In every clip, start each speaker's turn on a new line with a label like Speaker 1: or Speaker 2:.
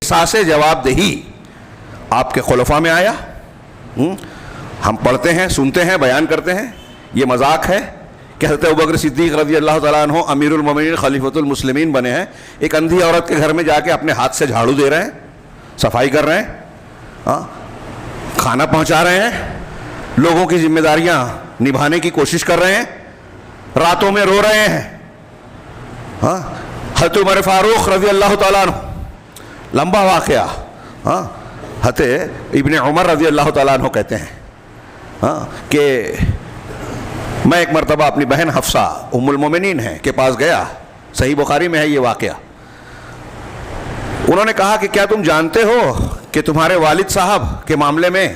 Speaker 1: احساس جواب دہی آپ کے خلفاء میں آیا؟ ہم پڑھتے ہیں، سنتے ہیں، بیان کرتے ہیں، یہ مذاق ہے کہ حضرت ابوبکر صدیق رضی اللہ تعالیٰ عنہ امیر المومنین خلیفۃ المسلمین بنے ہیں، ایک اندھی عورت کے گھر میں جا کے اپنے ہاتھ سے جھاڑو دے رہے ہیں، صفائی کر رہے ہیں، کھانا پہنچا رہے ہیں، لوگوں کی ذمہ داریاں نبھانے کی کوشش کر رہے ہیں، راتوں میں رو رہے ہیں. حضرت عمر فاروق رضی اللہ تعالیٰ عنہ، لمبا واقعہ. حضرت ابن عمر رضی اللہ تعالیٰ عنہ کہتے ہیں کہ میں ایک مرتبہ اپنی بہن حفصہ ام المومنین ہیں کے پاس گیا، صحیح بخاری میں ہے یہ واقعہ. انہوں نے کہا کہ کیا تم جانتے ہو کہ تمہارے والد صاحب کے معاملے میں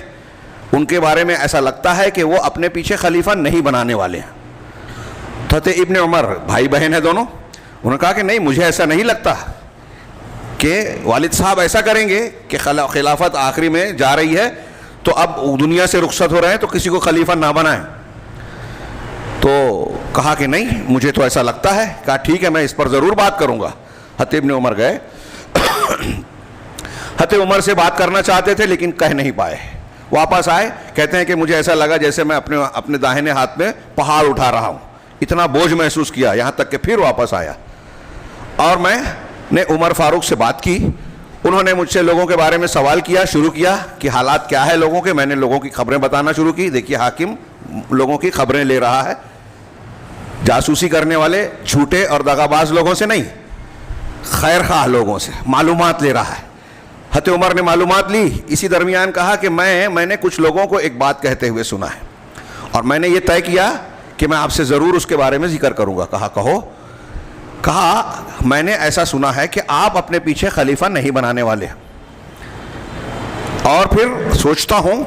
Speaker 1: ان کے بارے میں ایسا لگتا ہے کہ وہ اپنے پیچھے خلیفہ نہیں بنانے والے ہیں. تو حضرت ابن عمر، بھائی بہن ہیں دونوں، انہوں نے کہا کہ نہیں، مجھے ایسا نہیں لگتا کہ والد صاحب ایسا کریں گے کہ خلافت آخری میں جا رہی ہے تو اب دنیا سے رخصت ہو رہے ہیں تو کسی کو خلیفہ نہ بنائیں. تو کہا کہ نہیں، مجھے تو ایسا لگتا ہے. کہا ٹھیک ہے، میں اس پر ضرور بات کروں گا. حضرت ابن عمر گئے، حضرت عمر سے بات کرنا چاہتے تھے لیکن کہہ نہیں پائے. واپس آئے، کہتے ہیں کہ مجھے ایسا لگا جیسے میں اپنے داہنے ہاتھ میں پہاڑ اٹھا رہا ہوں، اتنا بوجھ محسوس کیا. یہاں تک کہ پھر واپس آیا اور میں نے عمر فاروق سے بات کی. انہوں نے مجھ سے لوگوں کے بارے میں سوال کیا، شروع کیا کہ حالات کیا ہے لوگوں کے. میں نے لوگوں کی خبریں بتانا شروع کی. دیکھیے حاکم لوگوں کی خبریں لے رہا ہے، جاسوسی کرنے والے جھوٹے اور دغاباز لوگوں سے نہیں، خیر خواہ لوگوں سے معلومات لے رہا ہے. حضرت عمر نے معلومات لی. اسی درمیان کہا کہ میں نے کچھ لوگوں کو ایک بات کہتے ہوئے سنا ہے اور میں نے یہ طے کیا کہ میں آپ سے ضرور اس کے بارے میں ذکر کروں گا. کہا کہو. کہا میں نے ایسا سنا ہے کہ آپ اپنے پیچھے خلیفہ نہیں بنانے والے ہیں، اور پھر سوچتا ہوں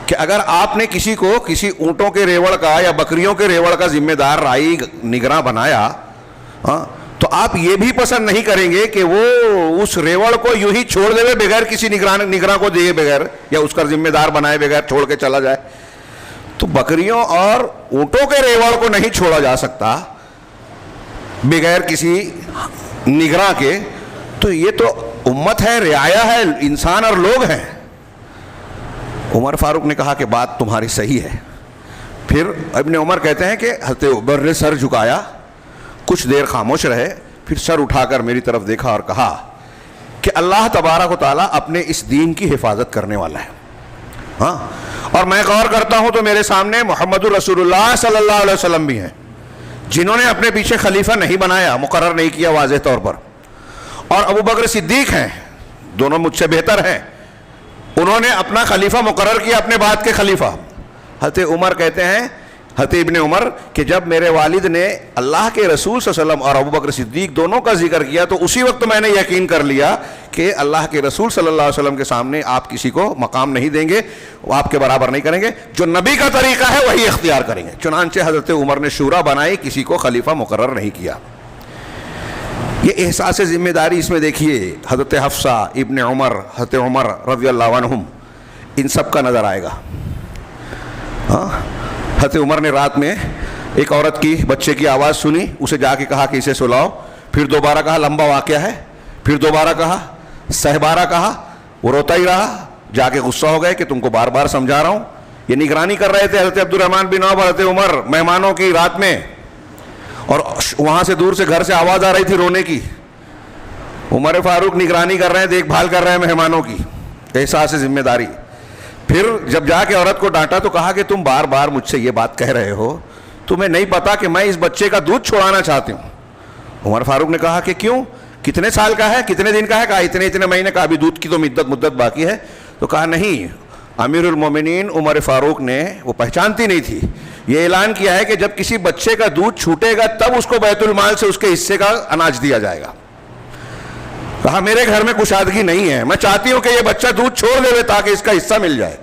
Speaker 1: کہ اگر آپ نے کسی کو کسی اونٹوں کے ریوڑ کا یا بکریوں کے ریوڑ کا ذمہ دار رائی نگراں بنایا تو آپ یہ بھی پسند نہیں کریں گے کہ وہ اس ریوڑ کو یوں ہی چھوڑ دے بغیر کسی نگراں کو دیے بغیر یا اس کا ذمہ دار بنائے بغیر چھوڑ کے چلا جائے. تو بکریوں اور اونٹوں کے ریوڑ کو نہیں چھوڑا جا سکتا بغیر کسی نگراں کے. تو یہ تو امت ہے، رعایا ہے، انسان اور لوگ ہیں. عمر فاروق نے کہا کہ بات تمہاری صحیح ہے. پھر ابن عمر کہتے ہیں کہ حضرت عمر نے سر جھکایا، کچھ دیر خاموش رہے، پھر سر اٹھا کر میری طرف دیکھا اور کہا کہ اللہ تبارک و تعالیٰ اپنے اس دین کی حفاظت کرنے والا ہے. اور میں غور کرتا ہوں تو میرے سامنے محمد رسول اللہ صلی اللہ علیہ وسلم بھی ہیں جنہوں نے اپنے پیچھے خلیفہ نہیں بنایا، مقرر نہیں کیا واضح طور پر. اور ابو بکر صدیق ہیں، دونوں مجھ سے بہتر ہیں، انہوں نے اپنا خلیفہ مقرر کیا، اپنے بعد کے خلیفہ. حضرت عمر کہتے ہیں، حضرت ابن عمر، کہ جب میرے والد نے اللہ کے رسول صلی اللہ علیہ وسلم اور ابو بکر صدیق دونوں کا ذکر کیا تو اسی وقت میں نے یقین کر لیا کہ اللہ کے رسول صلی اللہ علیہ وسلم کے سامنے آپ کسی کو مقام نہیں دیں گے، وہ آپ کے برابر نہیں کریں گے، جو نبی کا طریقہ ہے وہی اختیار کریں گے. چنانچہ حضرت عمر نے شورا بنائی، کسی کو خلیفہ مقرر نہیں کیا. یہ احساس ذمہ داری اس میں دیکھیے حضرت حفصہ، ابن عمر، حضرت عمر رضی اللہ عنہم، ان سب کا نظر آئے گا. حضرت عمر نے رات میں ایک عورت کی بچے کی آواز سنی، اسے جا کے کہا کہ اسے سلاؤ. پھر دوبارہ کہا لمبا واقعہ ہے، پھر دوبارہ کہا، سہبارہ کہا. وہ روتا ہی رہا. جا کے غصہ ہو گئے کہ تم کو بار بار سمجھا رہا ہوں. یہ نگرانی کر رہے تھے حضرت عبد الرحمن بن عوف، حضرت عمر، مہمانوں کی رات میں، اور وہاں سے دور سے گھر سے آواز آ رہی تھی رونے کی. عمر فاروق نگرانی کر رہے ہیں، دیکھ بھال کر رہے ہیں مہمانوں کی. احساس ذمہ داری. پھر جب جا کے عورت کو ڈانٹا تو کہا کہ تم بار بار مجھ سے یہ بات کہہ رہے ہو، تمہیں نہیں پتا کہ میں اس بچے کا دودھ چھوڑانا چاہتی ہوں. عمر فاروق نے کہا کہ کیوں، کتنے سال کا ہے، کتنے دن کا ہے؟ کہا اتنے مہینے کا. ابھی دودھ کی تو مدت باقی ہے. تو کہا نہیں، امیر المومنین عمر فاروق نے، وہ پہچانتی نہیں تھی، یہ اعلان کیا ہے کہ جب کسی بچے کا دودھ چھوٹے گا تب اس کو بیت المال سے اس کے حصے کا اناج دیا جائے گا. کہا میرے گھر میں کشادگی نہیں ہے، میں چاہتی ہوں کہ یہ بچہ دودھ چھوڑ دے تاکہ اس کا حصہ مل جائے.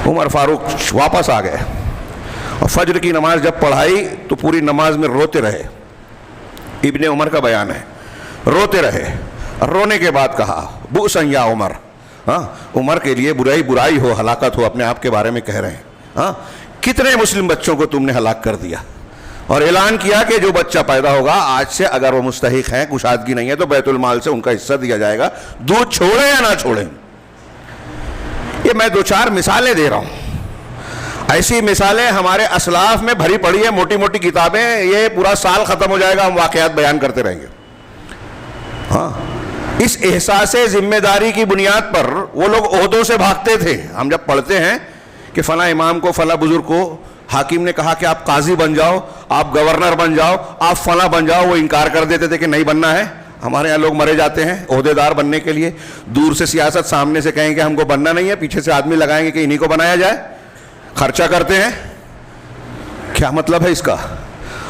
Speaker 1: عمر فاروق واپس آ گئے اور فجر کی نماز جب پڑھائی تو پوری نماز میں روتے رہے. ابن عمر کا بیان ہے، روتے رہے. رونے کے بعد کہا بؤسن یا عمر، عمر کے لیے برائی ہو، ہلاکت ہو. اپنے آپ کے بارے میں کہہ رہے ہیں. کتنے مسلم بچوں کو تم نے ہلاک کر دیا. اور اعلان کیا کہ جو بچہ پیدا ہوگا آج سے اگر وہ مستحق ہیں, کشادگی نہیں ہے, تو بیت المال سے ان کا حصہ دیا جائے گا, دودھ چھوڑیں یا نہ چھوڑیں. یہ میں 2-4 مثالیں دے رہا ہوں. ایسی مثالیں ہمارے اسلاف میں بھری پڑی ہے, موٹی موٹی کتابیں, یہ پورا سال ختم ہو جائے گا, ہم واقعات بیان کرتے رہیں گے. ہاں, اس احساس ذمہ داری کی بنیاد پر وہ لوگ عہدوں سے بھاگتے تھے. ہم جب پڑھتے ہیں کہ فلاں امام کو, فلاں بزرگ کو حاکم نے کہا کہ آپ قاضی بن جاؤ, آپ گورنر بن جاؤ, آپ فلاں بن جاؤ, وہ انکار کر دیتے تھے کہ نہیں بننا ہے. ہمارے یہاں لوگ مرے جاتے ہیں عہدے دار بننے کے لیے. دور سے سیاست, سامنے سے کہیں کہ ہم کو بننا نہیں ہے, پیچھے سے آدمی لگائیں گے کہ انہی کو بنایا جائے, خرچہ کرتے ہیں. کیا مطلب ہے اس کا؟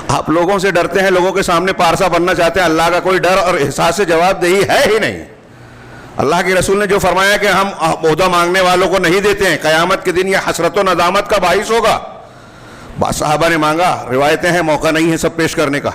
Speaker 1: آپ لوگوں سے ڈرتے ہیں, لوگوں کے سامنے پارسا بننا چاہتے ہیں. اللہ کا کوئی ڈر اور احساس جواب دہی ہے ہی نہیں. اللہ کے رسول نے جو فرمایا کہ ہم عہدہ مانگنے والوں کو نہیں دیتے ہیں, قیامت کے دن یہ حسرت و ندامت کا باعث ہوگا. صحابہ نے مانگا, روایتیں ہیں, موقع نہیں ہے سب پیش کرنے کا.